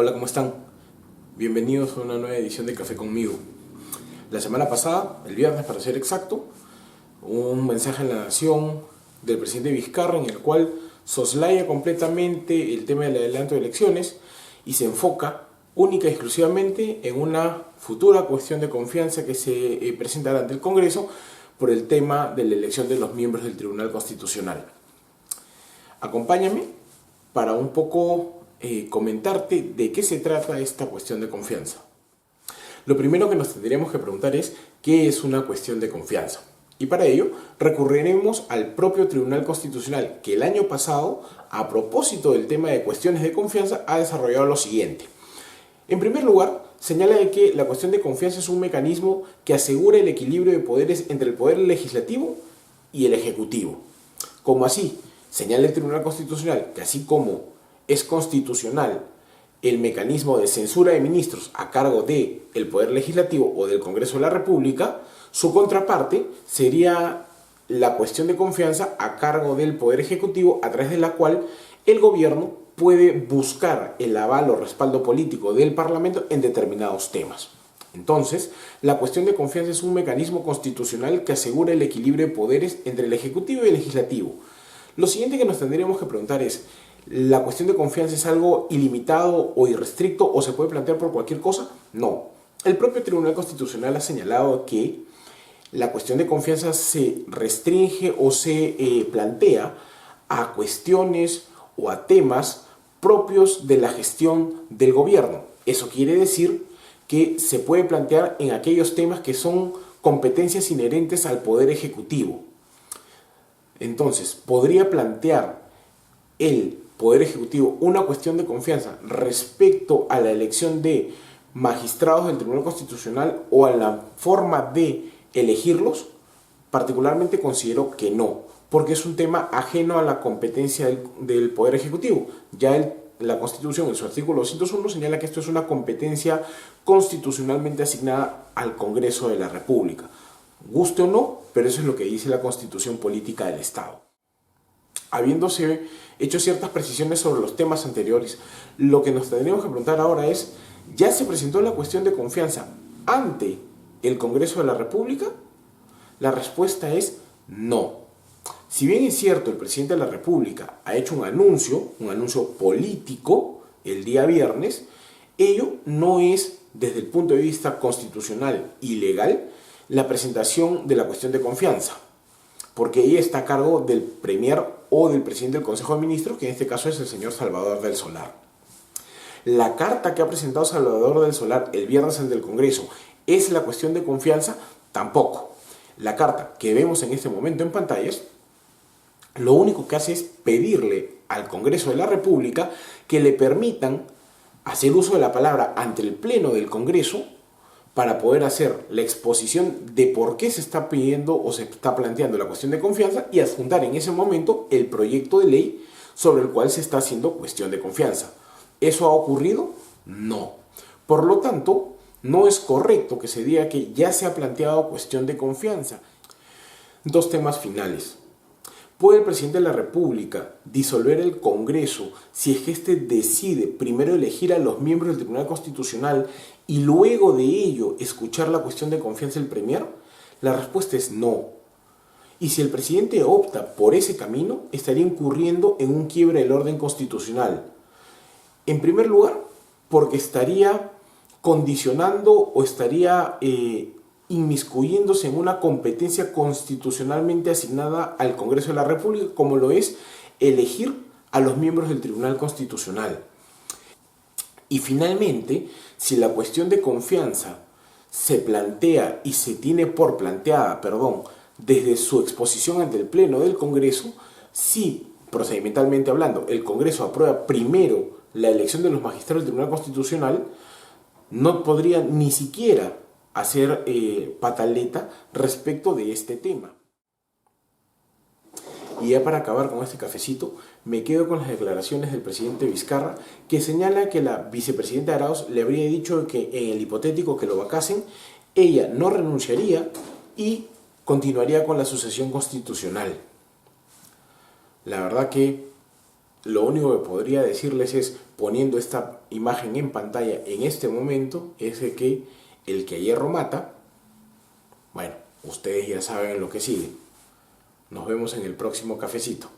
Hola, ¿cómo están? Bienvenidos a una nueva edición de Café conmigo. La semana pasada, el viernes para ser exacto, un mensaje en La Nación del presidente Vizcarra en el cual soslaya completamente el tema del adelanto de elecciones y se enfoca única y exclusivamente en una futura cuestión de confianza que se presentará ante el Congreso por el tema de la elección de los miembros del Tribunal Constitucional. Acompáñame para un poco comentarte de qué se trata esta cuestión de confianza. Lo primero que nos tendríamos que preguntar es ¿qué es una cuestión de confianza? Y para ello recurriremos al propio Tribunal Constitucional, que el año pasado, a propósito del tema de cuestiones de confianza, ha desarrollado lo siguiente. En primer lugar, señala de que la cuestión de confianza es un mecanismo que asegura el equilibrio de poderes entre el poder legislativo y el ejecutivo. Como así, señala el Tribunal Constitucional que así como es constitucional el mecanismo de censura de ministros a cargo del Poder Legislativo o del Congreso de la República, su contraparte sería la cuestión de confianza a cargo del Poder Ejecutivo, a través de la cual el gobierno puede buscar el aval o respaldo político del Parlamento en determinados temas. Entonces, la cuestión de confianza es un mecanismo constitucional que asegura el equilibrio de poderes entre el Ejecutivo y el Legislativo. Lo siguiente que nos tendríamos que preguntar es, ¿la cuestión de confianza es algo ilimitado o irrestricto o se puede plantear por cualquier cosa? No. El propio Tribunal Constitucional ha señalado que la cuestión de confianza se restringe o se plantea a cuestiones o a temas propios de la gestión del gobierno. Eso quiere decir que se puede plantear en aquellos temas que son competencias inherentes al Poder Ejecutivo. Entonces, podría plantear el Poder Ejecutivo una cuestión de confianza respecto a la elección de magistrados del Tribunal Constitucional o a la forma de elegirlos. Particularmente considero que no, porque es un tema ajeno a la competencia del Poder Ejecutivo. Ya la Constitución en su artículo 201 señala que esto es una competencia constitucionalmente asignada al Congreso de la República. Guste o no, pero eso es lo que dice la Constitución Política del Estado. Habiéndose hecho ciertas precisiones sobre los temas anteriores, lo que nos tendríamos que preguntar ahora es, ¿ya se presentó la cuestión de confianza ante el Congreso de la República? La respuesta es no. Si bien es cierto, el presidente de la República ha hecho un anuncio político el día viernes, ello no es, desde el punto de vista constitucional y legal, la presentación de la cuestión de confianza, porque ella está a cargo del Premier o del presidente del Consejo de Ministros, que en este caso es el señor Salvador del Solar. La carta que ha presentado Salvador del Solar el viernes ante el Congreso, ¿es la cuestión de confianza? Tampoco. La carta que vemos en este momento en pantallas, lo único que hace es pedirle al Congreso de la República que le permitan hacer uso de la palabra ante el Pleno del Congreso para poder hacer la exposición de por qué se está pidiendo o se está planteando la cuestión de confianza y adjuntar en ese momento el proyecto de ley sobre el cual se está haciendo cuestión de confianza. ¿Eso ha ocurrido? No. Por lo tanto, no es correcto que se diga que ya se ha planteado cuestión de confianza. Dos temas finales. ¿Puede el presidente de la República disolver el Congreso si es que éste decide primero elegir a los miembros del Tribunal Constitucional y luego de ello escuchar la cuestión de confianza del Premier? La respuesta es no. Y si el presidente opta por ese camino, estaría incurriendo en un quiebre del orden constitucional. En primer lugar, porque estaría condicionando o estaría inmiscuyéndose en una competencia constitucionalmente asignada al Congreso de la República, como lo es elegir a los miembros del Tribunal Constitucional. Y finalmente, si la cuestión de confianza se plantea y se tiene por planteada, desde su exposición ante el Pleno del Congreso, si, procedimentalmente hablando, el Congreso aprueba primero la elección de los magistrados del Tribunal Constitucional, no podría ni siquiera hacer pataleta respecto de este tema. Y ya para acabar con este cafecito, me quedo con las declaraciones del presidente Vizcarra, que señala que la vicepresidenta Arauz le habría dicho que en el hipotético que lo vacasen, ella no renunciaría y continuaría con la sucesión constitucional. La verdad que lo único que podría decirles es, poniendo esta imagen en pantalla en este momento, es de que el que a hierro mata. Bueno, ustedes ya saben lo que sigue. Nos vemos en el próximo cafecito.